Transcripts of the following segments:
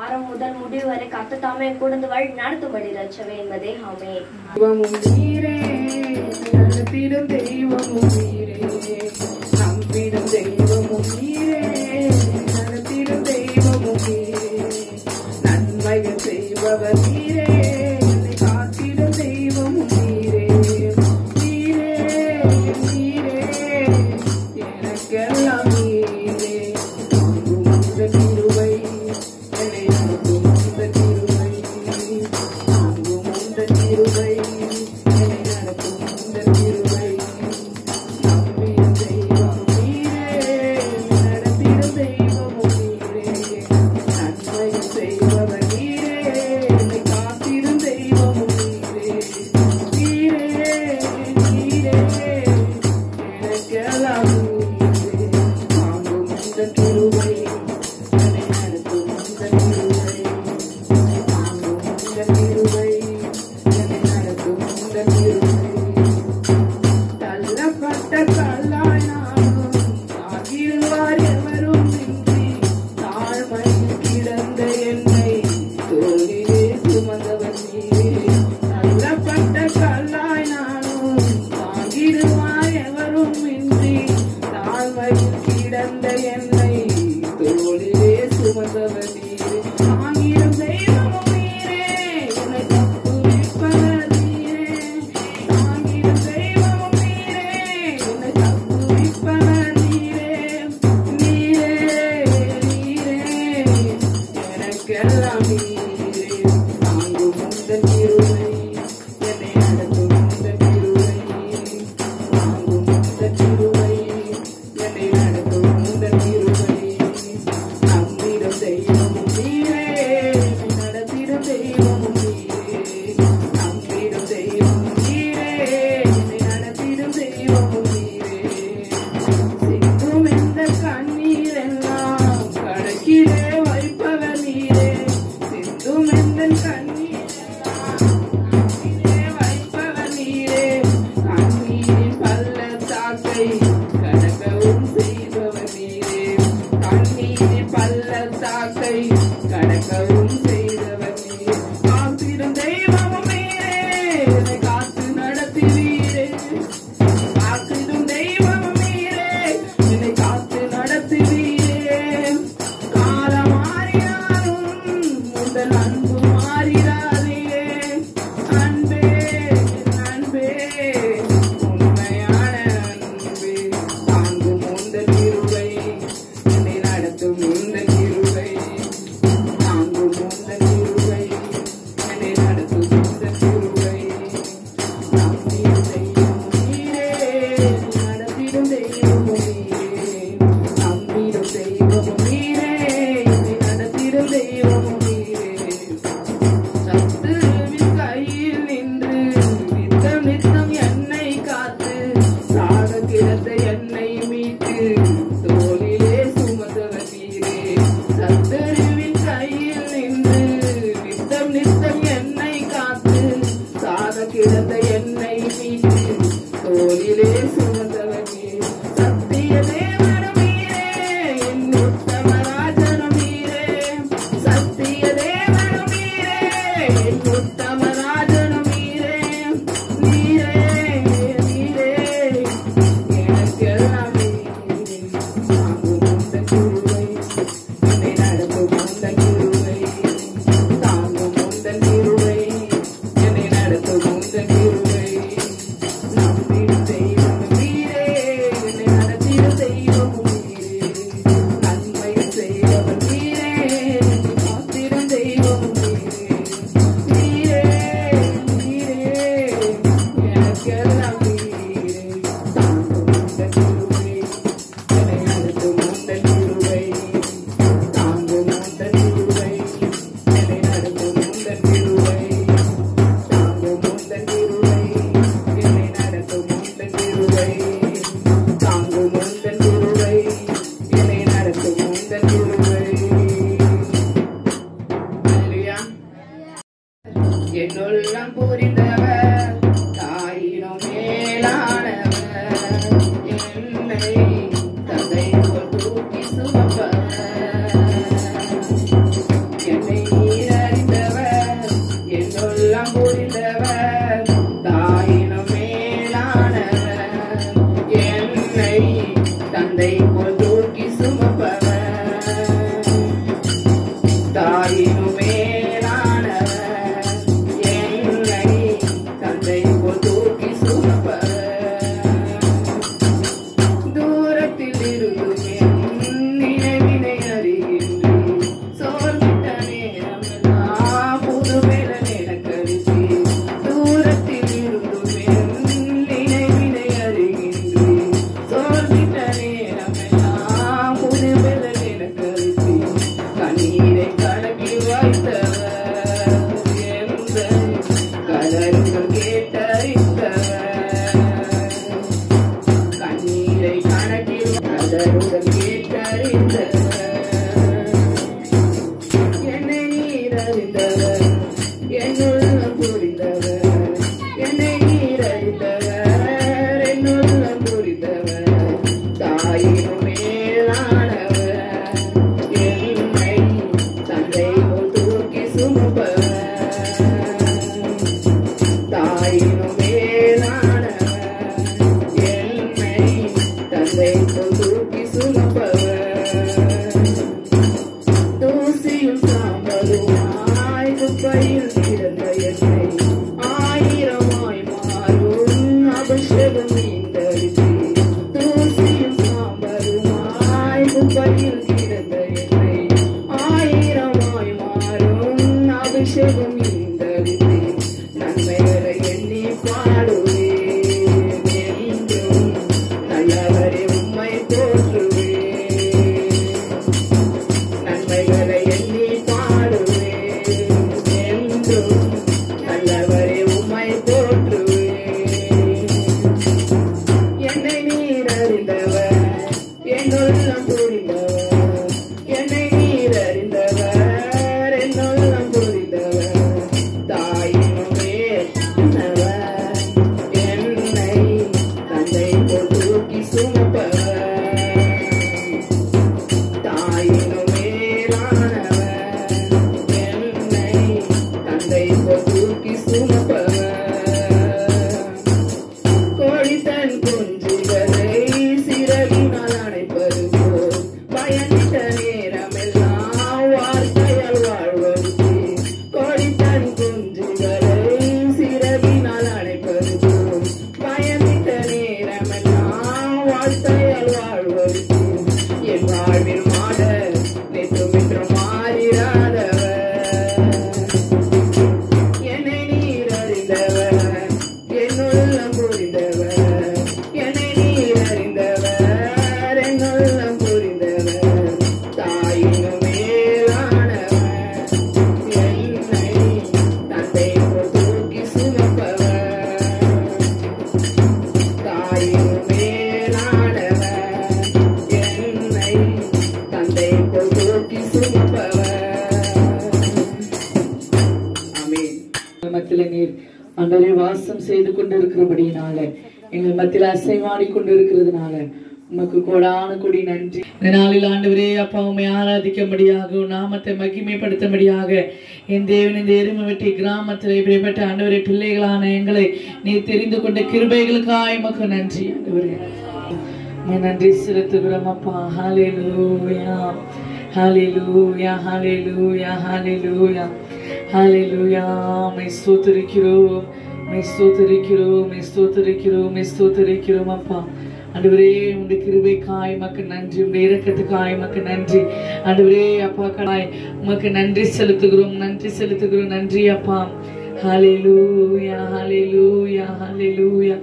ஆரம் முதல் முடிவு வரை கர்த்தர் தாமே கூடந்து வழி நடத்தும்படி ரட்சவே என்பதே ஆமென். தெய்வமும் நீரே, நடத்திடும் தெய்வமும் நீரே, நம்பிடும் தெய்வமும் நீரே, நடத்திடும் தெய்வமும் நீரே, நன்மைகள் செய்பவர் நீரே, என்னை காத்திடும் தெய்வமும் நீரே, நீரே நீரே எனக்கெல்லாம் நீரே, தாங்கும் அந்த கிருபை என்னை நடத்தும் அந்த கிருபை, தாங்கும் அந்த கிருபை என்னை நடத்தும் அந்த கிருபை, நம்பிடும் தெய்வமும் நீரே, நடத்திடும் தெய்வமும் நீரே, நன்மைகள் செய்பவர் நீரே, என்னை காத்திடும் தெய்வமும் நீரே, நீரே நீரே எனக்கெல்லாம் நீரே, தாங்கும் அந்த கிருபை என்னை நடத்தும் அந்த கிருபை, தாங்கும் அந்த கிருபை என்னை நடத்தும் அந்த கிருபை, தள்ளப்பட்ட கல்லாய் நானும் தாங்கிடுவார் எவரும் இன்றி, தாழ்மையில் கிடந்த என்னை தோளிலே சுமந்தவர் நீரே, தள்ளப்பட்ட கல்லாய் நானும் தாங்கிடுவார் எவரும் இன்றி, தாழ்மையில் கிடந்த என்னை தோளிலே சுமந்தவர் நீரே, தாங்கிடும் தெய்வமும் நீரே, என்னை தப்புவிப்பவர் நீரே, தாங்கிடும் தெய்வமும் நீரே, என்னை தப்புவிப்பவர் நீரே, நீரே நீரே எனக்கெல்லாம் நீரே, தாங்கும் உந்தன் கிருபை என்னை நடத்தும் உந்தன் கிருபை, தாங்கும் உந்தன் கிருபை என்னை நடத்தும் உந்தன் கிருபை, நம்பிடும் தெய்வமும் நீரே, என்னை நடத்திடும் தெய்வமும் நீரே, நம்பிடும் தெய்வமும் நீரே, என்னை நடத்திடும் தெய்வமும் நீரே, சிந்தும் எந்த கண்ணீர் எல்லாம் கணக்கிலே வைப்பவர் நீரே, சிந்தும் எந்த கண்ணீர் எல்லாம் கணக்கிலே வைப்பவர் நீரே, கண்ணீரின் பள்ளத்தாக்கை கடக்கவும் செய்பவர் நீரே, கண்ணீரின் பள்ளத்தாக்கை கடக்கவும் செய்தவர் நீரே, காத்திடும் தெய்வமும் நீரே, என்னை காத்து நடத்துவீரே, காத்திடும் தெய்வமும் நீரே, என்னை காத்து நடத்துவீரே, காலம் மாறினாலும் உங்கள் அன்பு மாறிடாதே, அன்பே அன்பே உண்மையான அன்பே, தாங்கும் உந்தன் கிருபை என்னை நடத்தும் உந்தன் கிருபை, தாங்கும் உந்தன் கிருபை என்னை நடத்தும் உந்தன் கிருபை, நம்பிடும் தெய்வமும் நீரே, நடத்திடும் தெய்வமும் நீரே, நம்பிடும் தெய்வமும் நீரே, என்னை நடத்திடும் தெய்வமும் நீரே, சத்துருவின் கையில் நின்று நித்தம் நித்தம் என்னை காத்து, சாக கிடந்த என்னை மீட்டு தோளிலே சுமந்தவர் நீரே, சத்துருவின் கையில் நின்று நித்தம் நித்தம் என்னை காத்து, சாக கிடந்த என்னை மீட்டு தோளிலே சுமந்தவர் நீரே, சத்திய தேவனும் நீரே, என் உத்தம ராஜனும் நீரே, சத்திய தேவனும் நீரே, என் உத்தம ராஜனும் நீரே, நீரே நீரே எனக்கெல்லாம் நீரே, தாங்கும் உந்தன் கிருபை என்னை நடத்தும் ஆண்டவரே வாசம் செய்து கொண்டிருக்கிறபடியினால, எங்கள் மத்தியில் அசைவாடி கொண்டிருக்கிறதுனால உமக்கு கோடான கொடி நன்றி. இந்த நாளில் ஆண்டவரே அப்பா உம்மை ஆராதிக்கும்படியாக நாமத்தை மகிமைப்படுத்தும்படியாக என் தேவன் இந்த எருமவெட்டி கிராமத்தில் இப்படிப்பட்ட ஆண்டவரே பிள்ளைகளான எங்களை நீ தெரிந்து கொண்ட கிருபைகளுக்காய் உமக்கு நன்றி ஆண்டவரே. நன்றி செலுத்துகிறோம் அப்பா. ஹல்லேலூயா ஹல்லேலூயா ஹல்லேலூயா ஹல்லேலூயா ஹல்லேலூயா. மை ஸ்தோத்திரிக்கிறோம் மை ஸ்தோத்திரிக்கிறோம் மை ஸ்தோத்திரிக்கிறோம் மை ஸ்தோத்திரிக்கிறோம் அப்பா. ஆண்டவரே உங்களுடைய கிருபைக்காய் உமக்கு நன்றி, உங்களுடைய இரக்கத்துக்காய் உமக்கு நன்றி ஆண்டவரே அப்பா. காய் உமக்கு நன்றி செலுத்துகிறோம் நன்றி செலுத்துகிறோம் நன்றி அப்பா. ஹல்லேலூயா ஹல்லேலூயா ஹல்லேலூயா.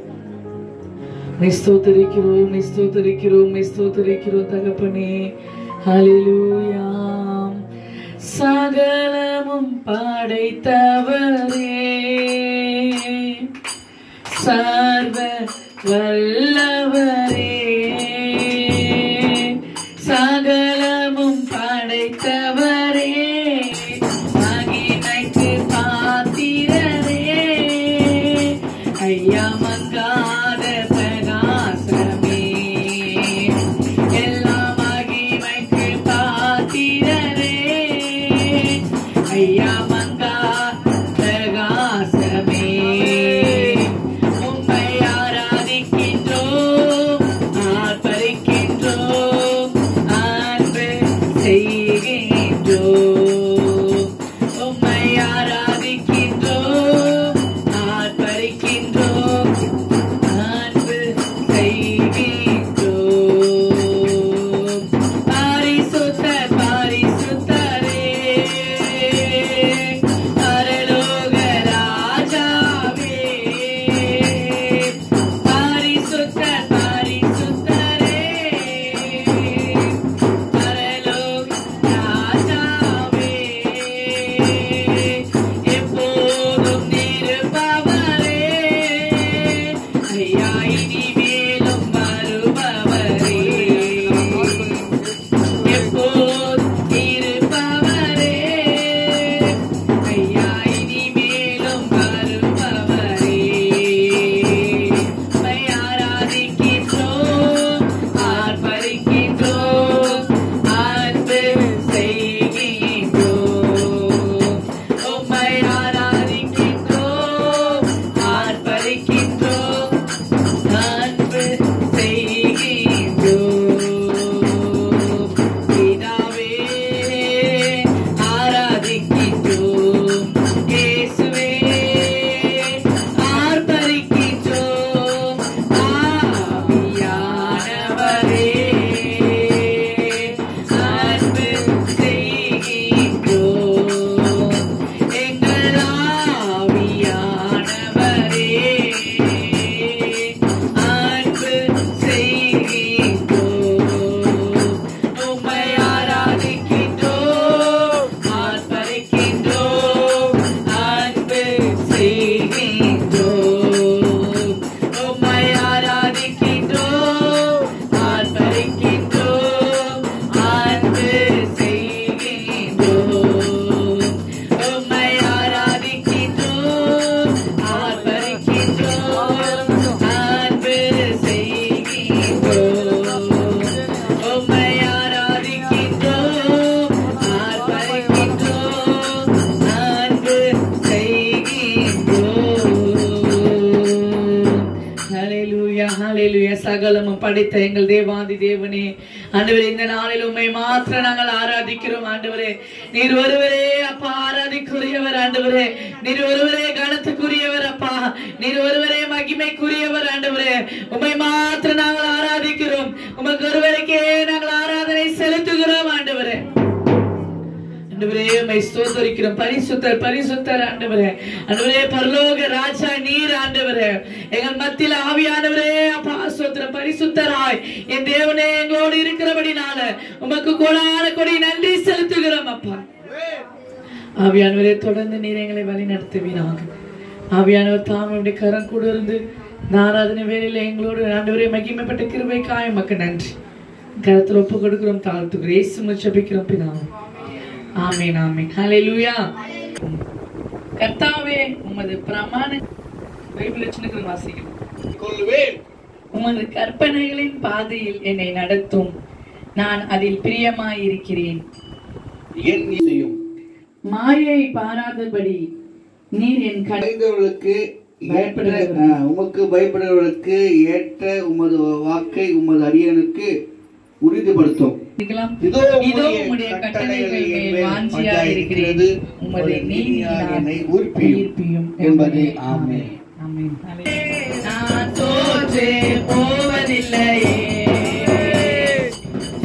மை ஸ்தோத்திரிக்கிறோம் மை ஸ்தோத்திரிக்கிறோம் மை ஸ்தோத்திரிக்கிறோம் தகப்பனே. ஹல்லேலூயா. சகலமும் படைத்தவரே சர்வ வல்லவரே, சகலமும் படைத்தவரே மகிமைக்கு பாத்திரரே, ஐயா மங்காத பிரகாசமே, எல்லா மகிமைக்கு பாத்திரரே, ஐயா மங்கா பிரகாசமே. சகலமும் படைத்த எங்கள் தேவாதி தேவனே ஆண்டவரே, இந்த நாளில் உம்மை மாத்திரம் நாங்கள் ஆராதிக்கிறோம் ஆண்டவரே. நீர் ஒருவரே அப்பா ஆராதிக்குரியவர் ஆண்டவரே, நீர் ஒருவரே கனத்துக்குரியவர் அப்பா, நீர் ஒருவரே மகிமைக்குரியவர் ஆண்டவரே. உம்மை மாத்திரம் நாங்கள் ஆராதிக்கிறோம், உமக்கு ஒருவருக்கே நாங்கள் ஆராதனை செலுத்துகிறோம் ஆண்டவரே. ஆண்டவரே உம்மை ஸ்தோத்திரிக்கிறோம். பரிசுத்தர் பரிசுத்தர் ஆண்டவரே. ஆண்டவரே பரலோக ராஜா நீர் ஆண்டவரே, எங்கள் மத்தியில் ஆவியானவரே அப்பா ஸ்தோத்திரம். பரிசுத்தராய் என் தேவனே எங்களோடு இருக்கிறபடினால உமக்கு கோடான கொடி நன்றி செலுத்துகிறோம் அப்பா. ஆவியானவரே தொடர்ந்து நீர் எங்களை வழி நடத்துவீராக. ஆவியானவர் தாம் கரம் கூட இருந்து ஆராதனை வேலையில எங்களோடு ஆண்டவரே மகிமைப்பட்ட கிருபைக்காய் உமக்கு நன்றி. கரத்தில் ஒப்பு கொடுக்கிறோம், தாழ்த்துக்கிறோம், இயேசு ஜெபிக்கிறோம் பிதாவே. ஆமென் ஆமென். ஹல்லேலூயா. கர்த்தாவே உமது பிரமாண பைபிள் வச்சுன்னு வாசிக்கணும். கொள்வேன். உமது கற்பனைகளின் பாதையில் என்னை நடத்தும், நான் அதில் பிரியமாயிருக்கிறேன். என் நீதியும் மாயை பாராதபடி நீர் என் பயந்தவர்களுக்கு உமக்கு பயப்படுவர்களுக்கு ஏற்ற உமது வாக்கை உமது அடியனுக்கு உறுதிப்படுத்தும். இதோ உம்முடைய கட்டளைகள் மேல் வாஞ்சியாயிருக்கிறது, உமது நீதியினால் என்னை உயிர்ப்பியும் என்பதே. ஆமென். ஆமென். நான் தோற்றே போவதில்லையே,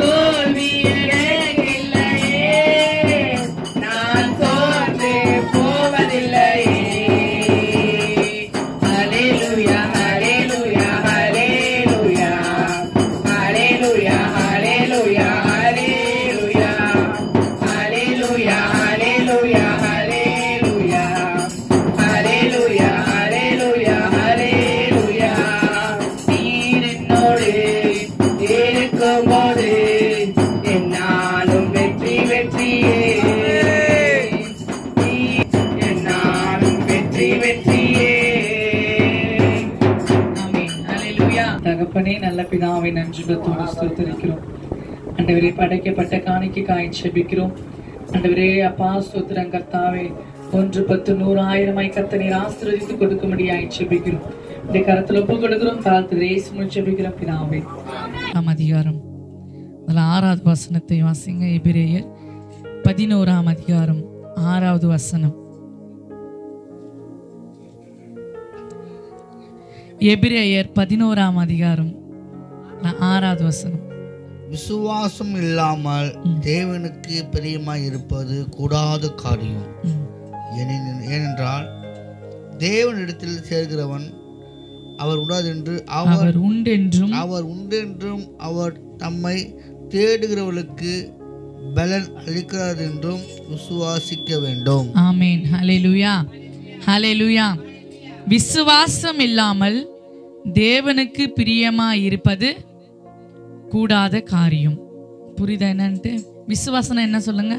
தோல்வி எனக்கில்லையே, நான் தோற்றே போவதில்லையே. ஹல்லேலூயா, ஹல்லேலூயா, ஹல்லேலூயா, ஹல்லேலூயா, ஹல்லேலூயா, ஹல்லேலூயா, ஹல்லேலூயா, ஹல்லேலூயா, ஹல்லேலூயா, ஹல்லேலூயா, ஹல்லேலூயா, ஹல்லேலூயா. நீர் என்னோடு இருக்கும்போது என்னாலும் வெற்றி வெற்றியே, என்னாலும் வெற்றி வெற்றியே. ஆமென். ஹல்லேலூயா. தகப்பனே, நல்ல பிதாவை நன்றியோடு ஸ்தோத்திரிக்கிறோம். ஆண்டவரே, படைக்கப்பட்ட காணிக்கைக்காய் ஜெபிக்கிறோம். ஆண்டவரே அப்பா, ஸ்தோத்திரம் கர்த்தாவே. 1 10 100 1000 கர்த்தர் ஆசீர்வதித்து கொடுக்கும்படியாய் ஜெபிக்கிறோம். இந்த கரத்துல ஒப்பு கொடுக்கிறோம். காலத்துல இயேசு ஜெபிக்கிறோம் பிதாவே. அதிகாரம் 6வது வசனத்தை வாசிங்க. எபிரேயர் 11ஆம் அதிகாரம் 6வது வசனம். எபிரேயர் 11ஆம் அதிகாரம் 6வது வசனம். விசுவாசம் இல்லாமல் தேவனுக்கு பிரியமாய் இருப்பது கூடாத காரியம். ஏனென்றால் தேவனிடத்தில் சேர்கிறவன் அவர் உண்டென்றும் அவர் தம்மை தேடுகிறவர்களுக்கு பலன் அளிக்கிறார் என்றும் விசுவாசிக்க வேண்டும். ஆமென். ஹல்லேலூயா, ஹல்லேலூயா. விசுவாசம் இல்லாமல் தேவனுக்கு பிரியமாய் இருப்பது கூடாத காரியம். புரியுதா என்னன்ட்டு? விசுவாசம் என்ன சொல்லுங்க?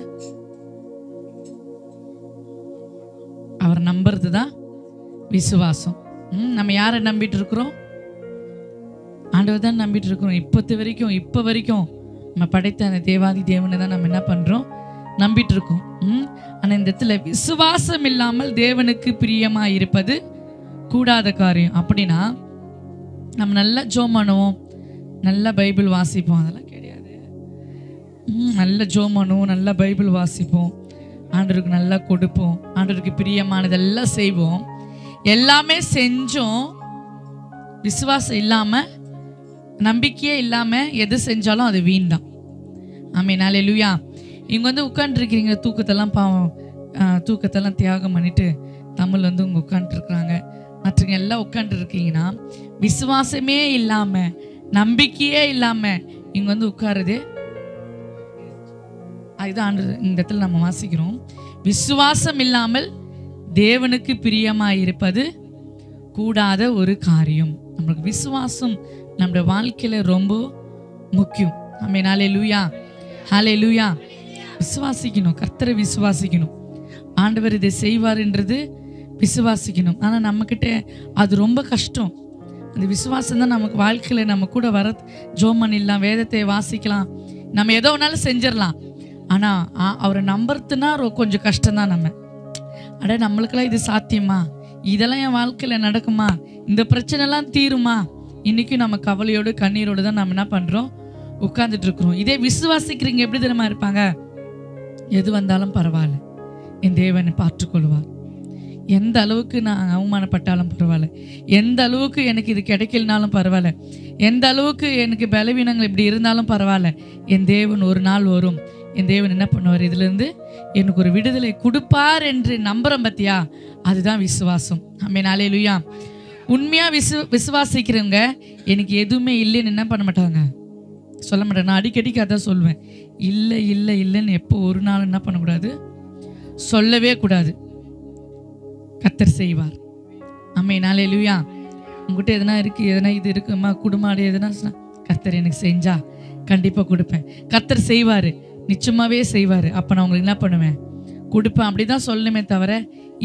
அவர் நம்புறது தான் விசுவாசம். நம்ம யாரை நம்பிட்டு இருக்கிறோம்? ஆண்டவர் தான் நம்பிட்டு இருக்கிறோம். இப்ப வரைக்கும் நம்ம படைத்த அந்த தேவாதி தேவனை தான் நம்ம என்ன பண்றோம்? நம்பிட்டு இருக்கோம். ஆனா இந்த இடத்துல விசுவாசம் இல்லாமல் தேவனுக்கு பிரியமா இருப்பது கூடாத காரியம். அப்படின்னா நம்ம நல்லா ஜெபம் பண்ணுவோம், நல்லா பைபிள் வாசிப்போம், அதெல்லாம் கிடையாது. நல்ல ஜெபம் பண்ணுவோம், நல்லா பைபிள் வாசிப்போம், ஆண்டவருக்கு நல்லா கொடுப்போம், ஆண்டவருக்கு பிரியமானதெல்லாம் செய்வோம். எல்லாமே செஞ்சோம், விசுவாசம் இல்லாம, நம்பிக்கையே இல்லாம எது செஞ்சாலும் அது வீண் தான். ஆமென். ஹல்லேலூயா. இங்க வந்து உட்காந்துருக்கிறீங்க, தூக்கத்தெல்லாம் தியாகம் பண்ணிட்டு தமிழ் வந்து உங்க உட்காந்துருக்குறாங்க, மற்றவங்க எல்லாம் உட்காந்து இருக்கீங்கன்னா விசுவாசமே இல்லாம நம்பிக்கையே இல்லாம இங்க வந்து உட்காருது. அதுதான் இந்த இடத்துல நம்ம வாசிக்கிறோம். விசுவாசம் இல்லாமல் தேவனுக்கு பிரியமாய் இருப்பது கூடாத ஒரு காரியம். நம்மளுக்கு விசுவாசம் நம்முடைய வாழ்க்கையில ரொம்ப முக்கியம். ஆமென். ஹல்லேலூயா, ஹல்லேலூயா. விசுவாசிக்கணும், கர்த்தரை விசுவாசிக்கணும், ஆண்டவர் இதை செய்வார்ன்றது விசுவாசிக்கணும். ஆனால் நம்மக்கிட்ட அது ரொம்ப கஷ்டம். அந்த விசுவாசம் தான் நமக்கு வாழ்க்கையில் நம்ம கூட வர. ஜெபம் பண்ணிடலாம், வேதத்தை வாசிக்கலாம், நம்ம எதோ ஒன்றாலும் செஞ்சிடலாம். ஆனால் அவரை நம்புறதுனா கொஞ்சம் கஷ்டம்தான். நம்மளுக்கெல்லாம் இது சாத்தியமா, இதெல்லாம் என் வாழ்க்கையில் நடக்குமா, இந்த பிரச்சனைலாம் தீருமா, இன்றைக்கும் நம்ம கவலையோடு கண்ணீரோடு தான் நம்ம என்ன பண்ணுறோம், உட்கார்ந்துட்டு இருக்கிறோம். இதே விசுவாசிக்கிறீங்க எப்படி தினமா இருப்பாங்க? எது வந்தாலும் பரவாயில்ல, என் தேவனை பார்த்துக்கொள்வார். எந்த அளவுக்கு நான் அவமானப்பட்டாலும் பரவாயில்ல, எந்த அளவுக்கு எனக்கு இது கிடைக்கலனாலும் பரவாயில்ல, எந்த அளவுக்கு எனக்கு பலவீனங்கள் இப்படி இருந்தாலும் பரவாயில்ல, என் தேவன் ஒரு நாள் வரும், என் தேவன் என்ன பண்ணுவார், இதுலேருந்து எனக்கு ஒரு விடுதலை கொடுப்பார் என்று நம்புகிறோம். பத்தியா, அதுதான் விசுவாசம். ஆமென். ஹல்லேலூயா. உண்மையாக விசுவாசிக்கிறவங்க எனக்கு எதுவுமே இல்லைன்னு என்ன பண்ண மாட்டாங்க, சொல்ல மாட்டாங்க. நான் அடிக்கடிக்கு அதான் சொல்லுவேன், இல்லை இல்லை இல்லைன்னு எப்போ ஒரு நாள் என்ன பண்ணக்கூடாது, சொல்லவே கூடாது. கர்த்தர் செய்வார். ஆமென். ஹல்லேலூயா. உங்ககிட்ட எதனா இருக்குது, எதனா இது இருக்குமா, குடும்பம் எதனா கர்த்தர் எனக்கு செஞ்சா கண்டிப்பாக கொடுப்பேன், கர்த்தர் செய்வார், நிச்சயமாகவே செய்வார். அப்போ நான் உங்களுக்கு என்ன பண்ணுவேன், கொடுப்பேன். அப்படி தான் சொல்லணுமே தவிர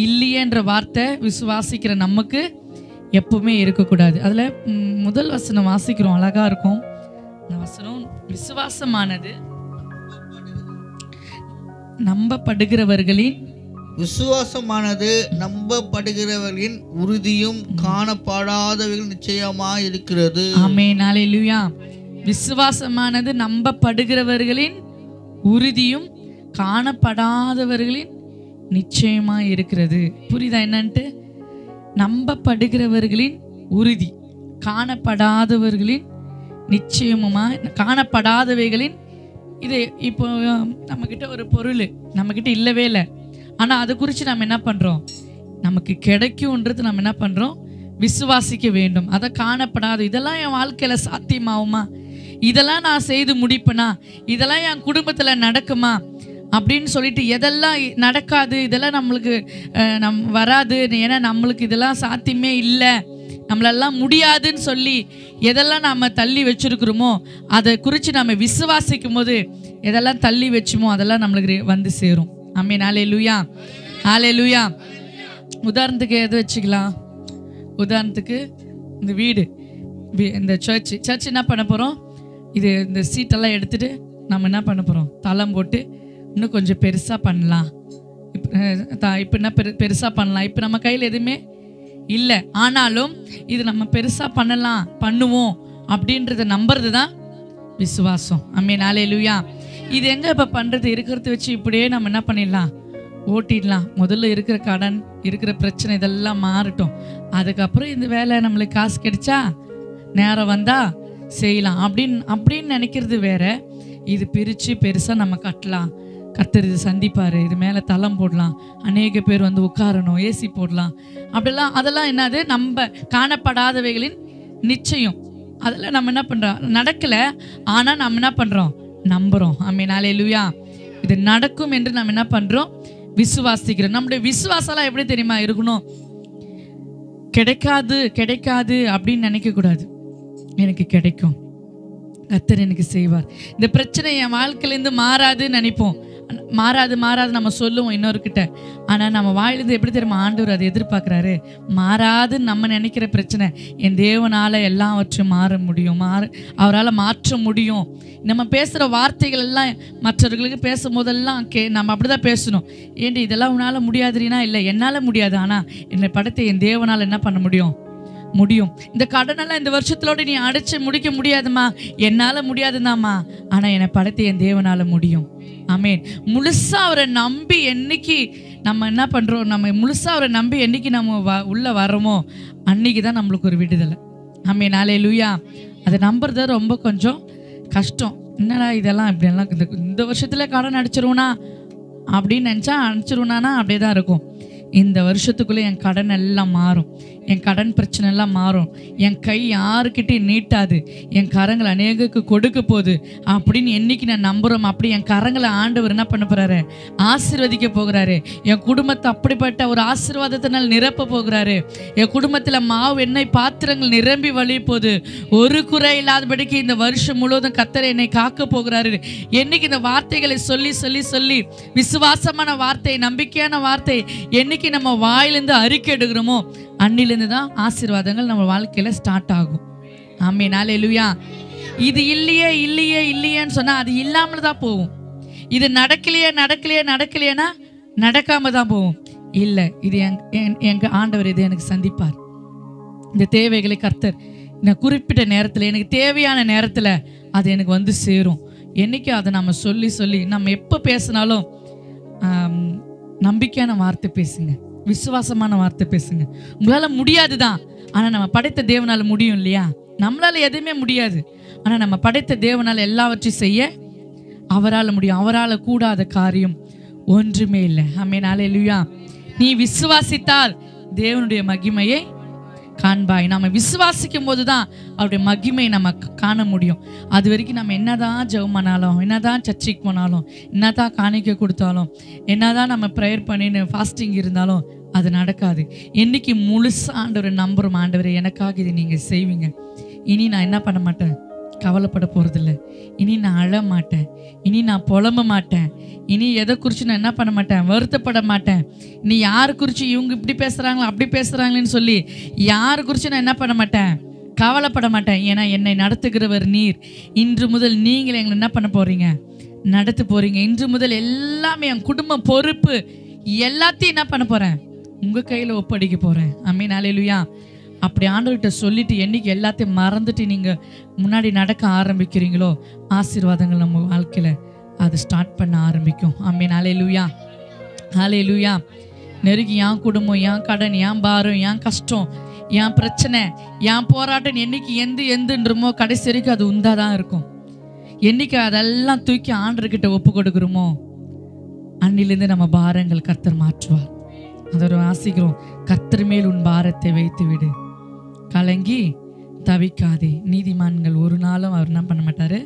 இல்லையேன்ற வார்த்தை விசுவாசிக்கிற நமக்கு எப்பவுமே இருக்கக்கூடாது. அதில் முதல் வசனம் வாசிக்கிறோம், அழகா இருக்கும் அந்த வசனம். விசுவாசமானது நம்பப்படுகிறவர்களின் உறுதியும் காணப்படாதவர்கள் நிச்சயமாய் இருக்கிறது. ஆமென், அல்லேலூயா. விசுவாசமானது நம்பப்படுகிறவர்களின் உறுதியும் காணப்படாதவர்களின் நிச்சயமாய் இருக்கிறது. புரியுதா என்னன்ட்டு? நம்பப்படுகிறவர்களின் உறுதி, காணப்படாதவர்களின் நிச்சயமா, காணப்படாதவைகளின் இது. இப்போ நம்மக்கிட்ட ஒரு பொருள் நம்மக்கிட்ட இல்லவே இல்லை, ஆனால் அதை குறித்து நம்ம என்ன பண்ணுறோம்? நமக்கு கிடைக்கும்ன்றது நம்ம என்ன பண்ணுறோம்? விசுவாசிக்க வேண்டும். அதை காணப்படாத, இதெல்லாம் என் வாழ்க்கையில் சாத்தியமாகுமா, இதெல்லாம் நான் செய்து முடிப்பேனா, இதெல்லாம் என் குடும்பத்தில் நடக்குமா அப்படின்னு சொல்லிட்டு எதெல்லாம் நடக்காது, இதெல்லாம் நம்மளுக்கு வராது, ஏன்னா நம்மளுக்கு இதெல்லாம் சாத்தியமே இல்லை, நம்மளெல்லாம் முடியாதுன்னு சொல்லி எதெல்லாம் நம்ம தள்ளி வச்சிருக்கிறோமோ அதை குறித்து நம்ம விசுவாசிக்கும் போது எதெல்லாம் தள்ளி வச்சுமோ அதெல்லாம் நம்மளுக்கு வந்து சேரும். ஆமென், அல்லேலூயா, அல்லேலூயா. உதாரணத்துக்கு எது வச்சுக்கலாம்? உதாரணத்துக்கு இந்த வீடு, இந்த சர்ச் என்ன பண்ண போகிறோம்? இந்த சீட்டெல்லாம் எடுத்துகிட்டு நம்ம என்ன பண்ண போகிறோம்? தளம் போட்டு இன்னும் கொஞ்சம் பெருசாக பண்ணலாம். இப்போ என்ன பெருசாக பண்ணலாம். இப்போ நம்ம கையில் எதுவுமே இல்லை, ஆனாலும் இது நம்ம பெருசாக பண்ணுவோம் அப்படின்றத நம்புறது தான் விசுவாசம். ஆமென், அல்லேலூயா. இது எங்கே இப்போ பண்ணுறது? இருக்கிறத வச்சு இப்படியே நம்ம என்ன பண்ணிடலாம்? ஓட்டிடலாம். முதல்ல இருக்கிற கடன், இருக்கிற பிரச்சனை இதெல்லாம் மாறட்டும், அதுக்கப்புறம் இந்த வேலை நம்மளுக்கு காசு கிடைச்சா நேரம் வந்தால் செய்யலாம் அப்படின்னு நினைக்கிறது வேற. இது பிரித்து பெருசாக நம்ம கட்டலாம், கர்த்தர் இது சந்திப்பார், இது மேலே தளம் போடலாம், அநேக பேர் வந்து உட்காரணும், ஏசி போடலாம், அப்படிலாம். அதெல்லாம் என்னது? நம்ம காணப்படாதவைகளின் நிச்சயம். அதெல்லாம் நம்ம என்ன பண்ணுறோம்? நடக்கலை, ஆனால் நம்ம என்ன பண்ணுறோம்? நம்புகிறோம். ஆமென், அல்லேலூயா. இது நடக்கும் என்று நம்ம என்ன பண்ணுறோம்? விசுவாசிக்கிறோம். நம்முடைய விசுவாசம்லாம் எப்படி தெரியுமா இருக்கணும்? கிடைக்காது அப்படின்னு நினைக்கக்கூடாது. எனக்கு கிடைக்கும், கர்த்தர் எனக்கு செய்வார். இந்த பிரச்சனை என் வாழ்க்கையிலேருந்து மாறாதுன்னு நினைப்போம். மாறாது நம்ம சொல்லுவோம் இன்னொருக்கிட்ட. ஆனால் நம்ம வாயிலிருந்து எப்படி தெரியுமா ஆண்டவர் அதை எதிர்பார்க்குறாரு? மாறாதுன்னு நம்ம நினைக்கிற பிரச்சனை என் தேவனால் எல்லாவற்றையும் மாற முடியும், அவரால் மாற்ற முடியும். நம்ம பேசுகிற வார்த்தைகள் எல்லாம் மற்றவர்களுக்கு பேசும்போதெல்லாம் நம்ம அப்படி தான் பேசணும். ஏன்டி இதெல்லாம் உன்னால் முடியாதுன்னா? இல்லை, என்னால் முடியாது, ஆனால் என்னை படைத்த என் தேவனால் என்ன பண்ண முடியும்? இந்த கடனெல்லாம் இந்த வருஷத்தோடு நீ அடைச்சு முடிக்க முடியாதுமா, என்னால் முடியாதுதாம்மா, ஆனால் என்னை படைத்த என் தேவனால் முடியும். ஆமென். முழுசாக அவரை நம்பி என்னைக்கு நம்ம என்ன பண்ணுறோம்? நம்ம முழுசாக அவரை நம்பி என்னைக்கு நம்ம உள்ளே வர்றோமோ அன்னைக்கு தான் நம்மளுக்கு ஒரு விடுதலை. ஆமென், அல்லேலூயா. அதை நம்புறது ரொம்ப கொஞ்சம் கஷ்டம். என்னடா இதெல்லாம் இப்படியெல்லாம் இந்த வருஷத்தில் கடன் அடிச்சிருவோனா அப்படின்னு நினச்சா அடிச்சிருவோனா அப்படியே தான் இருக்கும். இந்த வருஷத்துக்குள்ளே என் கடன் எல்லாம் மாறும், என் கடன் பிரச்சனை எல்லாம் மாறும், என் கை யாருக்கிட்டையும் நீட்டாது, என் கரங்களை அநேகருக்கு கொடுக்க போகுது அப்படின்னு என்னைக்கு நான் நம்புகிறோம், அப்படி என் கரங்களை ஆண்டவர் என்ன பண்ண போகிறாரு? ஆசீர்வதிக்க போகிறாரு. என் குடும்பத்தை அப்படிப்பட்ட ஒரு ஆசீர்வாதத்தினால் நிரப்ப போகிறாரு. என் குடும்பத்தில் மாவு எண்ணெய் பாத்திரங்கள் நிரம்பி வழிய போகுது, ஒரு குறை இல்லாதபடிக்கு இந்த வருஷம் முழுவதும் கர்த்தர் என்னை காக்க போகிறாரு. என்னைக்கு இந்த வார்த்தைகளை சொல்லி சொல்லி சொல்லி விசுவாசமான வார்த்தை, நம்பிக்கையான வார்த்தை என்னைக்கு நம்ம வாயிலிருந்து அறிக்கை எடுக்கிறோமோ அன்னிலிருந்து தான் ஆசீர்வாதங்கள் நம்ம வாழ்க்கையில் ஸ்டார்ட் ஆகும். ஆமென், அல்லேலூயா. இது இல்லையேன்னு சொன்னால் அது இல்லாமல் தான் போகும். இது நடக்கலையேன்னா நடக்காம தான் போகும். இல்லை, இது எங்க ஆண்டவர் இது எனக்கு சந்திப்பார். இந்த தேவைகளை கர்த்தர் நான் குறிப்பிட்ட நேரத்தில், எனக்கு தேவையான நேரத்தில் அது எனக்கு வந்து சேரும். என்னைக்கு அதை நம்ம சொல்லி சொல்லி நம்ம எப்போ பேசினாலும் நம்பிக்கையான வார்த்தை பேசுங்க, விசுவாசமான வார்த்தை பேசுங்க. உங்களால் முடியாது தான், ஆனால் நம்ம படைத்த தேவனால் முடியும் இல்லையா? நம்மளால் எதுவுமே முடியாது, ஆனால் நம்ம படைத்த தேவனால் எல்லாவற்றையும் செய்ய அவரால் முடியும். அவரால் கூடாத காரியம் ஒன்றுமே இல்லை. ஆமென், அல்லேலூயா. நீ விசுவாசித்தால் தேவனுடைய மகிமையை காண்பாய். நம்ம விசுவாசிக்கும் போது தான் அவருடைய மகிமை நம்ம காண முடியும். அது வரைக்கும் நம்ம என்னதான் ஜெபம் பண்ணாலும், என்னதான் சர்ச்சுக்கு போனாலும், என்னதான் காணிக்கை கொடுத்தாலும், என்னதான் நம்ம ப்ரேயர் பண்ணின்னு ஃபாஸ்டிங் இருந்தாலும் அது நடக்காது. என்னைக்கு முழுசா ஆண்டவரை நம்புகிறோம், ஆண்டவரை எனக்காக இது நீங்கள் செய்வீங்க, இனி நான் என்ன பண்ண மாட்டேன், கவலைப்பட போகிறதில்ல. இனி நான் அழ மாட்டேன், இனி நான் புலம்ப மாட்டேன், இனி எதை குறித்து நான் என்ன பண்ண மாட்டேன், வருத்தப்பட மாட்டேன். இனி யார் குறித்து இவங்க இப்படி பேசுகிறாங்களோ அப்படி பேசுகிறாங்களேன்னு சொல்லி யார் குறித்து நான் என்ன பண்ண மாட்டேன், கவலைப்பட மாட்டேன். ஏன்னா என்னை நடத்துகிறவர் நீர். இன்று முதல் நீங்கள் எங்களை என்ன பண்ண போகிறீங்க, நடத்த போகிறீங்க. இன்று முதல் எல்லாமே என் குடும்ப பொறுப்பு எல்லாத்தையும் என்ன பண்ண போகிறேன், உங்கள் கையில் ஒப்படைக்க போகிறேன். ஆமென், அல்லேலூயா. அப்படி ஆண்டவர்கிட்ட சொல்லிட்டு என்னைக்கு எல்லாத்தையும் மறந்துட்டு நீங்கள் முன்னாடி நடக்க ஆரம்பிக்கிறீங்களோ ஆசீர்வாதங்கள் நம்ம வாழ்க்கையில் அது ஸ்டார்ட் பண்ண ஆரம்பிக்கும். ஆமென், அல்லேலூயா, அல்லேலூயா. நெருங்கி என் குடும்பம், என் கடன், என் பாரம், என் கஷ்டம், என் பிரச்சனை, என் போராட்டம் என்னைக்கு எந்துன்றமோ கடைசி வரைக்கும் அது உண்டாதான் இருக்கும். என்னைக்கு அதெல்லாம் தூக்கி ஆண்டவர்கிட்ட ஒப்பு கொடுக்குறோமோ அன்னிலிருந்து நம்ம பாரங்கள் கர்த்தர் மாற்றுவார். அதோட வாசிக்கிறோம், கர்த்தர் மேல் உன் பாரத்தை வைத்து விடு, கலங்கி தவிக்காதே. நீதிமான்கள் ஒரு நாளும் அவர் என்ன பண்ண மாட்டாரு,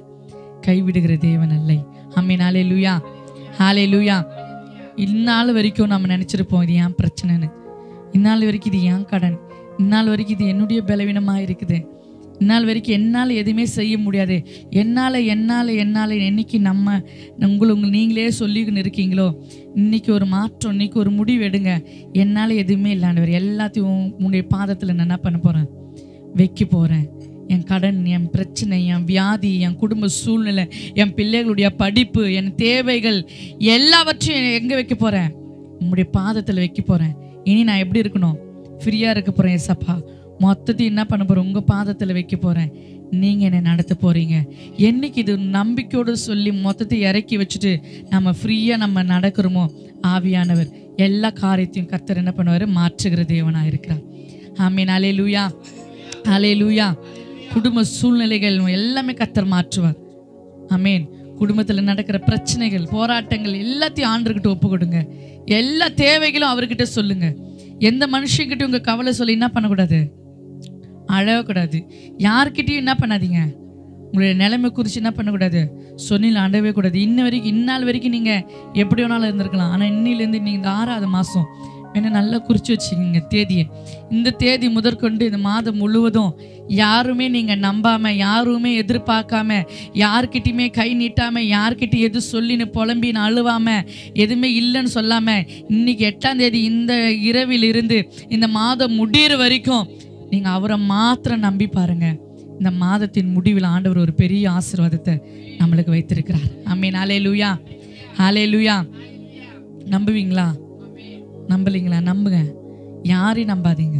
கைவிடுகிற தேவன் அல்லை. ஆமென், அல்லேலூயா, அல்லேலூயா. இந்நாள் வரைக்கும் நம்ம நினச்சிருப்போம் இது ஏன் பிரச்சனைன்னு, இந்நாள் வரைக்கும் இது ஏன் கடன், இந்நாள் வரைக்கும் இது என்னுடைய பலவீனமாக இருக்குது, இந்நாள் வரைக்கும் என்னால் எதுவுமே செய்ய முடியாது, என்னால் என்னைக்கு உங்களுக்கு நீங்களே சொல்லிக்கின்னு இருக்கீங்களோ இன்னைக்கு ஒரு மாற்றம், இன்னைக்கு ஒரு முடிவு எடுங்க. என்னால் எதுவுமே இல்லாண்டவர் எல்லாத்தையும் உன்னுடைய பாதத்தில் நான் என்ன பண்ண போகிறேன், வைக்க போகிறேன். என் கடன், என் பிரச்சனை, என் வியாதி, என் குடும்ப சூழ்நிலை, என் பிள்ளைகளுடைய படிப்பு, என் தேவைகள் எல்லாவற்றையும் எங்கே வைக்க போகிறேன், உங்களுடைய பாதத்தில் வைக்க போகிறேன். இனி நான் எப்படி இருக்கணும், ஃப்ரீயாக இருக்க போகிறேன். ஏசப்பா மொத்தத்தையும் என்ன பண்ண போகிறேன், உங்கள் பாதத்தில் வைக்க போகிறேன். நீங்கள் என்னை நடத்த போகிறீங்க. என்னைக்கு இது நம்பிக்கையோடு சொல்லி மொத்தத்தை இறக்கி வச்சுட்டு நம்ம ஃப்ரீயாக நம்ம நடக்கிறோமோ ஆவியானவர் எல்லா காரியத்தையும் கர்த்தர் என்ன பண்ணுவார், மாற்றுகிற தேவனாக இருக்கிறார். ஆமென், அல்லேலூயா, அல்லேலூயா. குடும்ப சூழ்நிலைகள் எல்லாமே கர்த்தர் மாற்றுவார். ஆமென். குடும்பத்தில் நடக்கிற பிரச்சனைகள், போராட்டங்கள் எல்லாத்தையும் ஆண்டவர்கிட்ட ஒப்பு கொடுங்க. எல்லா தேவைகளும் அவர்கிட்ட சொல்லுங்க. எந்த மனுஷங்கிட்டையும் உங்கள் கவலை சொல்லி என்ன பண்ணக்கூடாது, அழகக்கூடாது. யார்கிட்டையும் என்ன பண்ணாதீங்க, உங்களுடைய நிலைமை குறித்து என்ன பண்ணக்கூடாது, சொன்னில் அண்டவே கூடாது. இந்நாள் வரைக்கும் நீங்கள் எப்படி வேணாலும் இருந்திருக்கலாம். ஆனால் இன்னிலேருந்து நீங்கள் இந்த 6வது மாதம் என்ன நல்லா குறித்து வச்சுக்கிங்க தேதியை. இந்த தேதி முதற்கொண்டு இந்த மாதம் முழுவதும் யாருமே நீங்கள் நம்பாமல், யாருமே எதிர்பார்க்காம, யார்கிட்டையுமே கை நீட்டாமல், யார்கிட்டையும் எது சொல்லின்னு புலம்பின்னு அழுவாமல், எதுவுமே இல்லைன்னு சொல்லாமல், இன்னைக்கு 8ஆம் தேதி இந்த இரவில் இருந்து இந்த மாதம் முடிகிற வரைக்கும் நீங்கள் அவரை மாத்திரம் நம்பி பாருங்க. இந்த மாதத்தின் முடிவில் ஆண்டவர் ஒரு பெரிய ஆசீர்வாதத்தை நம்மளுக்கு வைத்திருக்கிறார். ஆமென், அல்லேலூயா, அல்லேலூயா. நம்புவீங்களா, நம்பலீங்களா? நம்புங்க. யாரையும் நம்பாதீங்க,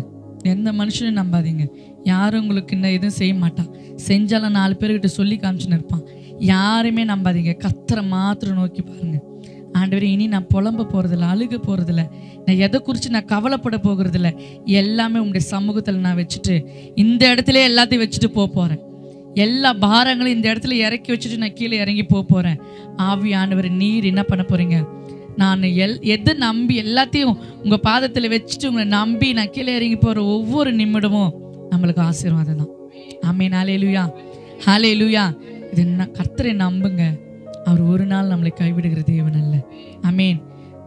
எந்த மனுஷனும் நம்பாதீங்க. யாரும் உங்களுக்கு இன்னும் எதுவும் செய்ய மாட்டான். செஞ்சாலும் 4 பேர்கிட்ட சொல்லி காமிச்சுன்னு இருப்பான். யாருமே நம்பாதீங்க. கர்த்தரை மாத்திரம் நோக்கி பாருங்க. ஆண்டவரே, இனி நான் புலம்ப போகிறதில்ல, அழுக போகிறதில்ல, நான் எதை குறித்து நான் கவலைப்பட போகிறதில்ல. எல்லாமே உங்களுடைய சமூகத்தில் நான் வச்சுட்டு இந்த இடத்துல எல்லாத்தையும் வச்சுட்டு போகிறேன். எல்லா பாரங்களையும் இந்த இடத்துல இறக்கி வச்சுட்டு நான் கீழே இறங்கி போகிறேன். ஆவியானவர் நீர் என்ன பண்ண போகிறீங்க, நான் எதை நம்பி எல்லாத்தையும் உங்கள் பாதத்தில் வச்சுட்டு உங்களை நம்பி நான் கீழே இறங்கி போகிற ஒவ்வொரு நிமிடமும் நம்மளுக்கு ஆசீர்வாதம் தான். ஆமென், அல்லேலூயா, அல்லேலூயா. இது என்ன, கர்த்தரை நம்புங்க. அவர் ஒரு நாள் நம்மளை கைவிடுகிற தேவன் அல்ல. ஆமென்.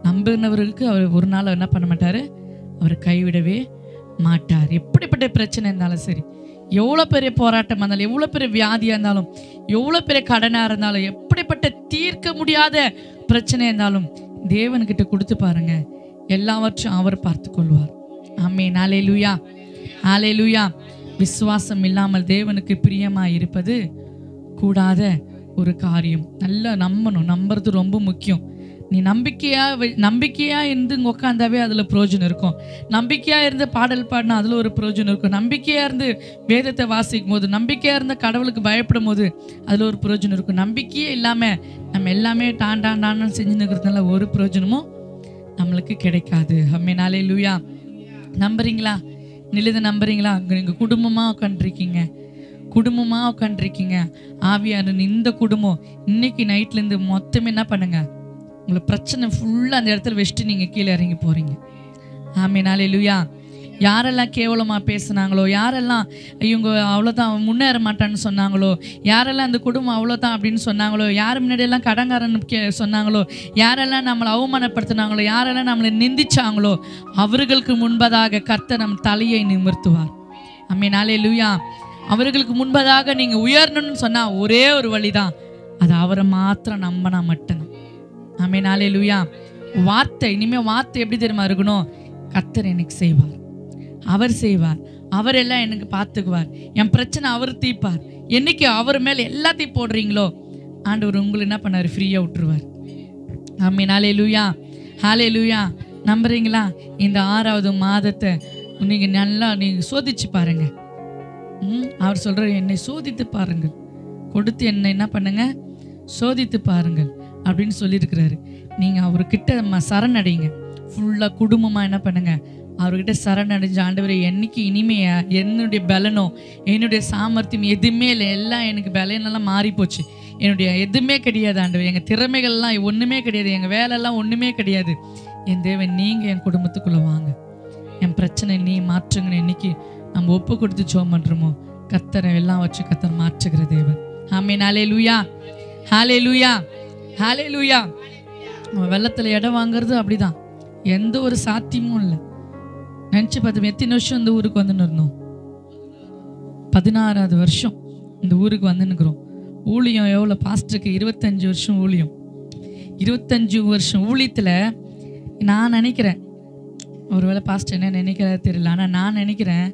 நம்பினவர்களுக்கு அவர் ஒரு நாள் என்ன பண்ண மாட்டார், அவர் கைவிடவே மாட்டார். எப்படிப்பட்ட பிரச்சனை இருந்தாலும் சரி, எவ்வளோ பெரிய போராட்டமாக இருந்தாலும், எவ்வளோ பெரிய வியாதியாக இருந்தாலும், எவ்வளோ பெரிய கடனாக இருந்தாலும், எப்படிப்பட்ட தீர்க்க முடியாத பிரச்சனையாக இருந்தாலும் தேவன்கிட்ட கொடுத்து பாருங்க, எல்லாவற்றையும் அவர் பார்த்து கொள்வார். ஆமென், அல்லேலூயா, அல்லேலூயா. விசுவாசம் இல்லாமல் தேவனுக்கு பிரியமாக இருப்பது கூடாத ஒரு காரியம். நல்லா நம்பணும். நம்புறது ரொம்ப முக்கியம். நீ நம்பிக்கையா இருந்து உட்காந்தாவே அதில் பிரயோஜனம் இருக்கும். நம்பிக்கையாக இருந்து பாடல் பாடினா அதில் ஒரு பிரயோஜனம் இருக்கும். நம்பிக்கையாக இருந்து வேதத்தை வாசிக்கும் போது, நம்பிக்கையாக இருந்த கடவுளுக்கு பயப்படும் போது அதில் ஒரு பிரயோஜனம் இருக்கும். நம்பிக்கையே இல்லாமல் நம்ம எல்லாமே டான்னு செஞ்சுன்னு இருக்கிறதுனால ஒரு பிரயோஜனமும் நம்மளுக்கு கிடைக்காது. ஆமென், அல்லேலூயா. நம்புறீங்களா? நிலுது நம்புறீங்களா? நீங்கள் குடும்பமாக உட்காந்துருக்கீங்க. ஆவியான இந்த குடும்பம் இன்னைக்கு நைட்லேருந்து மொத்தமே என்ன பண்ணுங்க, உங்களை பிரச்சனை ஃபுல்லாக அந்த இடத்துல வச்சுட்டு நீங்கள் கீழே இறங்கி போகிறீங்க. ஆமென், அல்லேலூயா. யாரெல்லாம் கேவலமாக பேசுனாங்களோ, யாரெல்லாம் இவங்க அவ்வளோதான் முன்னேற மாட்டான்னு சொன்னாங்களோ, யாரெல்லாம் அந்த குடும்பம் அவ்வளோதான் அப்படின்னு சொன்னாங்களோ, யார் முன்னாடியெல்லாம் கடங்காரன்னு சொன்னாங்களோ, யாரெல்லாம் நம்மளை அவமானப்படுத்தினாங்களோ, யாரெல்லாம் நம்மளை நிந்திச்சாங்களோ, அவர்களுக்கு முன்பதாக கர்த்தர் நம் தலையை நிமிர்த்துவார். ஆமென், அல்லேலூயா. அவர்களுக்கு முன்பதாக நீங்க உயரணும்னு சொன்னா ஒரே ஒரு வழிதான், அது அவரை மாத்திரம் நம்பினா மட்டும்தான். ஆமென், ஹல்லேலூயா. வார்த்தை, இனிமே வார்த்தை எப்படி தெரியுமா இருக்கணும்? கர்த்தர் எனக்கு செய்வார், அவர் செய்வார், அவர் எல்லாம் எனக்கு பார்த்துக்குவார், என் பிரச்சனை அவர் தீர்ப்பார். என்னைக்கு அவர் மேல எல்லாத்தையும் போடுறீங்களோ ஆண்டவர் உங்களை என்ன பண்ணாரு? ஃப்ரீயா விட்டுருவார். ஆமென், ஹல்லேலூயா, ஹல்லேலூயா. நம்புறீங்களா? இந்த 6வது மாதத்தை நீங்க நல்லா நீங்க சோதிச்சு பாருங்க. அவர் சொல்ற என்னை சோதித்து பாருங்கள், கொடுத்து என்ன பண்ணுங்க? சோதித்து பாருங்கள் அப்படின்னு சொல்லியிருக்கிறாரு. நீங்க அவர்கிட்ட சரணடைங்க. ஃபுல்லா குடும்பமா என்ன பண்ணுங்க? அவர்கிட்ட சரணடைஞ்ச ஆண்டவரை என்னைக்கு இனிமையா என்னுடைய பலனோ என்னுடைய சாமர்த்தியம் எதுவுமே இல்லை, எல்லாம் எனக்கு பலனெல்லாம் மாறி போச்சு, என்னுடைய எதுவுமே கிடையாது ஆண்டவர், எங்கள் திறமைகள்லாம் ஒன்றுமே கிடையாது, எங்கள் வேலையெல்லாம் ஒன்றுமே கிடையாது. என் தேவன் நீங்கள் என் குடும்பத்துக்குள்ளே வாங்க, என் பிரச்சனை நீ மாற்றுங்கன்னு என்னைக்கு நம்ம ஒப்பு கொடுத்து ஜெபம் பண்ணுறோமோ கர்த்தரை எல்லாம் வச்சு கர்த்தர் மாற்றுகிற தேவன். ஆமென், ஹல்லேலூயா, ஹல்லேலூயா, ஹல்லேலூயா. வெள்ளத்தில் இடம் வாங்குறது அப்படிதான், எந்த ஒரு சாத்தியமும் இல்லை. நினச்சி பார்த்து எத்தனை வருஷம் இந்த ஊருக்கு வந்துன்னு இருந்தோம்? 16வது வருஷம் இந்த ஊருக்கு வந்துன்னுக்குறோம். ஊழியம் எவ்வளோ? பாஸ்டருக்கு 25 வருஷம் ஊழியம். 25 வருஷம் ஊழியத்தில் நான் நினைக்கிறேன், ஒருவேளை பாஸ்டர் என்ன நினைக்கிறதா தெரியல, ஆனால் நான் நினைக்கிறேன்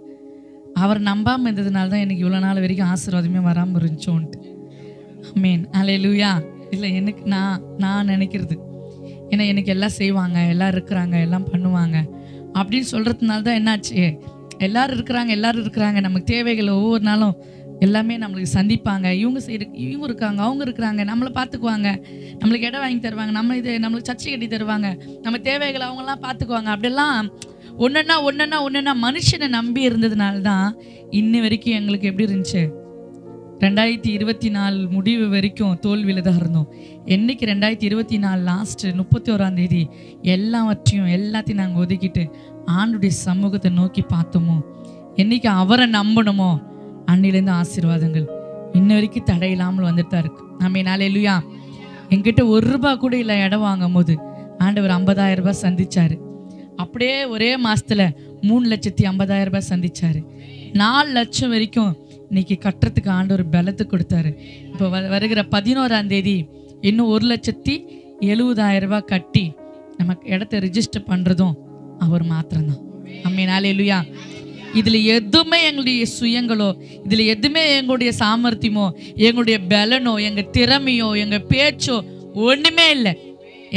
அவர் நம்பாமல் இருந்ததுனால தான் எனக்கு இவ்வளோ நாள் வரைக்கும் ஆசீர்வாதமே வராமல் இருந்துச்சோன்ட்டு. ஆமென், ஹல்லேலூயா. இல்லை, எனக்கு நான் நினைக்கிறது, ஏன்னா எனக்கு எல்லாம் செய்வாங்க, எல்லாம் இருக்கிறாங்க, எல்லாம் பண்ணுவாங்க அப்படின்னு சொல்கிறதுனால தான் என்னாச்சு, எல்லாரும் இருக்கிறாங்க, நமக்கு தேவைகள் ஒவ்வொரு நாளும் எல்லாமே நம்மளுக்கு சந்திப்பாங்க, இவங்க இருக்காங்க, அவங்க இருக்கிறாங்க, நம்மளை பார்த்துக்குவாங்க, நம்மளுக்கு இடம் வாங்கி தருவாங்க, நம்மளுக்கு சர்ச்சை கட்டி தருவாங்க, நம்ம தேவைகளை அவங்கெல்லாம் பார்த்துக்குவாங்க. அப்படிலாம் ஒன்றா மனுஷனை நம்பி இருந்ததுனால தான் இன்னி வரைக்கும் எங்களுக்கு எப்படி இருந்துச்சு? 2024 முடிவு வரைக்கும் தோல்வியில் தான் இருந்தோம். என்னைக்கு 2024 லாஸ்ட் 31ஆம் தேதி எல்லாத்தையும் நாங்கள் ஒதுக்கிட்டு ஆண்டுடைய சமூகத்தை நோக்கி பார்த்தோமோ, என்னைக்கு அவரை நம்பணுமோ அன்னிலேருந்து ஆசீர்வாதங்கள் இன்ன வரைக்கும் தடையில்லாமல் வந்துட்டு தான் இருக்கு. ஆமென், ஹல்லேலூயா. என்கிட்ட ₹1 கூட இல்லை இடம் வாங்கும் போது ஆண்டவர் 50,000 ரூபாய் சந்திச்சாரு. அப்படியே ஒரே மாசத்துல 3,50,000 ரூபாய் சந்திச்சாரு. 4 லட்சம் வரைக்கும் இன்னைக்கு கட்டுறதுக்கு ஆண்டவர் பலத்தை கொடுத்தாரு. இப்போ வருகிற 11ஆம் தேதி இன்னும் 1,70,70,000 ரூபாய் கட்டி நமக்கு இடத்த ரிஜிஸ்டர் பண்றதும் அவர் மாத்திரம்தான். ஆமென், ஹல்லேலூயா. இதுல எதுவுமே எங்களுடைய சுயங்களோ, இதுல எதுவுமே எங்களுடைய சாமர்த்தியமோ, எங்களுடைய பலனோ, எங்க திறமையோ, எங்க பேச்சோ ஒண்ணுமே இல்லை.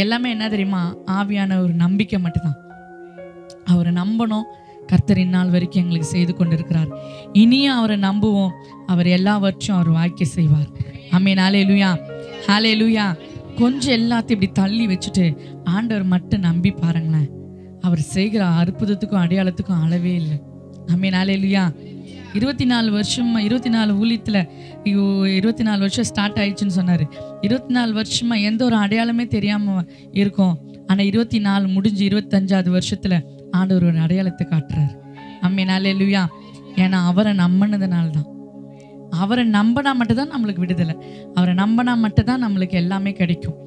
எல்லாமே என்ன தெரியுமா? ஆவியான ஒரு நம்பிக்கை மட்டும்தான். அவரை நம்பணும். கர்த்தர் இந்நாள் வரைக்கும் எங்களுக்கு செய்து கொண்டிருக்கிறார். இனியும் அவரை நம்புவோம். அவர் எல்லாவற்றையும் அவர் வாய்க்க செய்வார். ஆமென், ஹல்லேலூயா, ஹல்லேலூயா. கொஞ்சம் எல்லாத்தையும் இப்படி தள்ளி வச்சுட்டு ஆண்டவர் மட்டும் நம்பி பாருங்களேன். அவர் செய்கிற அற்புதத்துக்கும் அடையாளத்துக்கும் அளவே இல்லை. ஆமென், ஹல்லேலூயா. 24 ஊழியத்தில் 24 வருஷம் ஸ்டார்ட் ஆயிடுச்சுன்னு சொன்னார். 24 வருஷமா எந்த ஒரு அடையாளமே தெரியாமல் இருக்கும். ஆனால் 24 முடிஞ்சு 25வது வருஷத்தில் ஆண்டவர் ஒரு அடையாளத்தை காட்டுறாரு. ஆமென், ஹல்லேலூயா. ஏன்னா அவரை நம்பினதுனால தான். அவரை நம்பினா மட்டும்தான் நம்மளுக்கு விடுதலை. அவரை நம்பினா மட்டும்தான் நம்மளுக்கு எல்லாமே கிடைக்கும்.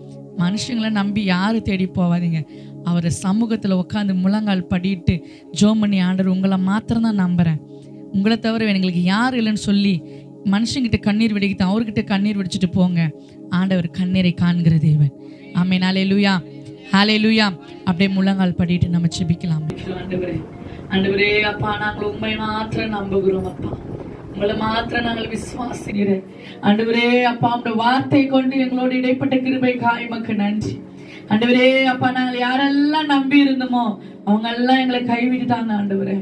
மனுஷங்களை நம்பி யாரும் தேடி போவாதீங்க. அவரை சமூகத்தில் உட்காந்து முழங்கால் படிட்டு ஜெபம் பண்ணி, ஆண்டவர் உங்களை மாத்திரம் தான் நம்புகிறேன், உங்களை தவிர எங்களுக்கு யார் இல்லைன்னு சொல்லி மனுஷங்கிட்ட கண்ணீர் வெடிக்கிட்டு அவர்கிட்ட கண்ணீர் வெடிச்சிட்டு போங்க. ஆண்டவர் கண்ணீரை காண்கிற தேவன். ஆமென், ஹல்லேலூயா, ஹல்லேலூயா. அப்படியே முழங்கால் படிட்டு நம்ம ஜெபிக்கலாம். ஆண்டவரே அப்பா, நாங்கள் உண்மை மாத்திரம் நம்புகிறோம் அப்பா, உங்களை மாத்திரம் நாங்கள் விசுவாசிக்கிறேன். ஆண்டவரே அப்பா, உங்களுடைய வார்த்தை கொண்டு எங்களோடு இடைப்பட்ட கிருபைக்காய் உமக்கு நன்றி. ஆண்டவரே அப்பா, நாங்கள் யாரெல்லாம் நம்பி இருந்தோமோ அவங்க எல்லாம் எங்களை கைவிட்டுட்டாங்க. ஆண்டவரே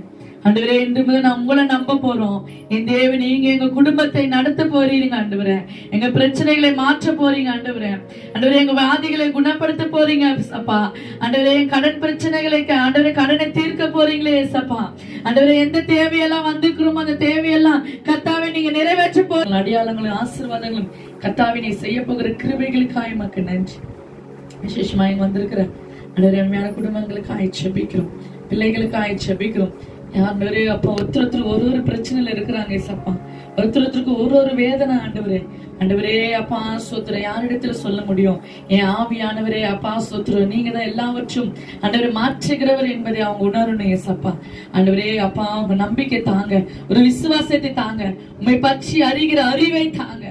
ஆண்டவரே, இன்று முதல் நான் உங்களை நம்ப போறோம். என் தேவன், நீங்க எங்க குடும்பத்தை நடத்த போறீங்க ஆண்டவரே. எங்க பிரச்சனைகளை மாற்ற போறீங்க ஆண்டவரே. ஆண்டவரே, எங்க வியாதிகளை குணப்படுத்த போறீங்க அப்பா. ஆண்டவரே, என் கடன் பிரச்சனைகளை ஆண்டவரே கடனை தீர்க்க போறீங்களே ஏசப்பா. ஆண்டவரே, எந்த தேவையெல்லாம் வந்துக்கிறோமோ அந்த தேவையெல்லாம் கர்த்தாவே நீங்க நிறைவேற்ற போற அடையாளங்களும் ஆசீர்வாதங்களும் கர்த்தாவே நீ செய்ய போகிற கிருபைகளுக்காய் உமக்கு நன்றி. விசேஷமா இங்க வந்திருக்கிற அருமையான குடும்பங்களுக்காய் ஜெபிக்கிறோம், பிள்ளைகளுக்காய் ஜெபிக்கிறோம். ஆண்டவரே அப்பா, ஒருத்தருக்கு ஒரு பிரச்சனையில இருக்கிறாங்க ஏசப்பா. ஒருத்தருக்கு ஒரு வேதனை ஆண்டவரே. ஆண்டவரே அப்பா ஸ்தோத்திரம். யாரிடத்துல சொல்ல முடியும்? என் ஆவியானவரே அப்பா ஸ்தோத்திரம். நீங்க தான் எல்லாவற்றும் ஆண்டவரே மாற்றுகிறவர் என்பதை அவங்க உணரணும் ஏசப்பா. ஆண்டவரே அப்பா உங்க நம்பிக்கை தாங்க, ஒரு விசுவாசத்தை தாங்க, உண்மை பற்றி அறிகிற அறிவை தாங்க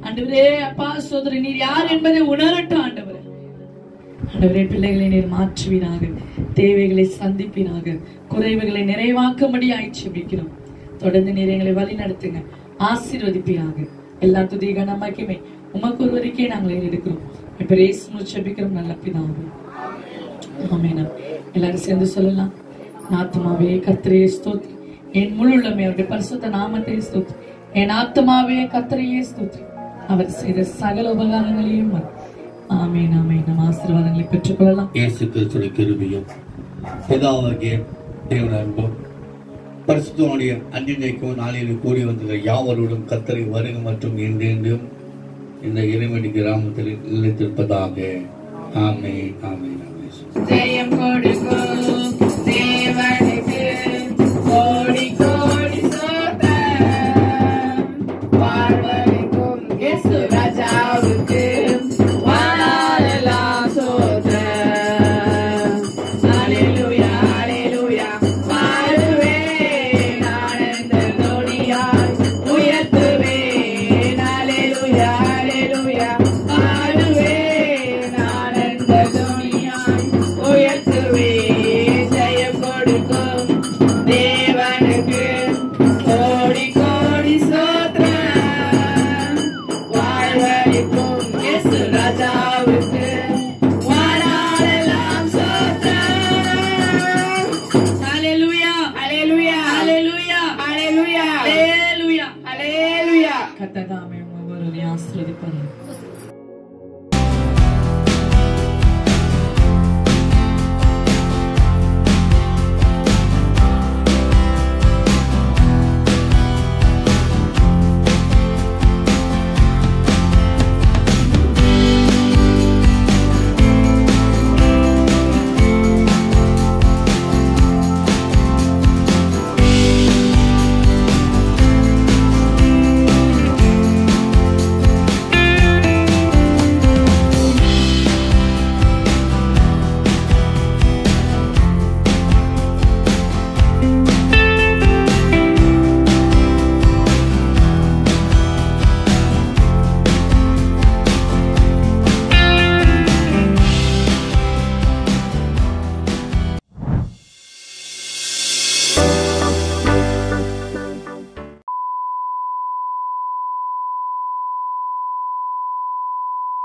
ஆண்டவரே அப்பா ஸ்தோத்திரம். நீர் யார் என்பதை உணரட்டும் ஆண்டவரே. ஆண்டவரே பிள்ளைகளை நீர் மாற்றுவீராக, தேவைகளை சந்திப்பீராக, குறைவுகளை நிறைவாக்கும்படி ஆய்ச்சிக்கிறோம். தொடர்ந்து நீர் எங்களை வழி நடத்துங்க, ஆசீர்வதிப்பீராக. எல்லா துதி கன மகிமை உமக்கு ஒருவருக்கே நாங்கள் ஏறெடுக்கிறோம். இப்ப ரேஸ் முடிச்சபிக்கிறோம் நல்ல பிதாவே, ஆமென். எல்லாரும் சேர்ந்து சொல்லலாம். ஆத்துமாவே கர்த்தரையே ஸ்தோத்திரி, என் முழு உள்ளமே அவருடைய பரிசுத்த நாமத்தை ஸ்தோத்திரி. என் ஆத்துமாவே கர்த்தரையே ஸ்தோத்திரி, அவர் செய்த சகல உபகாரங்களையும். ஆமென் ஆமென். நம் ஆசீர்வாதங்களை பெற்றுக்கொள்ளலாம். இயேசு கிறிஸ்துவின் கிருபையும் பிதாவாகிய தேவனுடைய அன்பும் பரிசுத்தனுடைய அன்றைக்கும் நாளில் கூடி வந்த யாவரோடும் கர்த்தரை வருக மற்றும் என்றென்றும் இந்த இறைவனி கிராமத்தில் நிலைத்திருப்பதாக. ஆமென் ஆமென் ஆமென். ஜெயம் கொடுக்கும் தேவனுக்கு கோடி கோடி ஸ்தோத்திரம். வாழ்வளிக்கும் இயேசு ராஜாவுக்கு வாழலாம் ஸ்தோத்திரம். ஹல்லேலூயா ஹல்லேலூயா. பாடுவேன் ஆனந்த துதியாய் உயர்த்துவேன். ஹல்லேலூயா ஹல்லேலூயா. பாடுவேன் ஆனந்த துதியாய் உயர்த்துவேன். ஜெயம் கொடுக்கும் தேவனுக்கு கோடி கோடி ஸ்தோத்திரம். வாழ்வளிக்கும் இயேசு ராஜாவுக்கு வாழலாம் ஸ்தோத்திரம். ஹல்லேலூயா ஹல்லேலூயா ஹல்லேலூயா ஹல்லேலூயா ஹல்லேலூயா ஹல்லேலூயா. கர்த்தர் தாமே உங்களை ஆசீர்வதிப்பார்.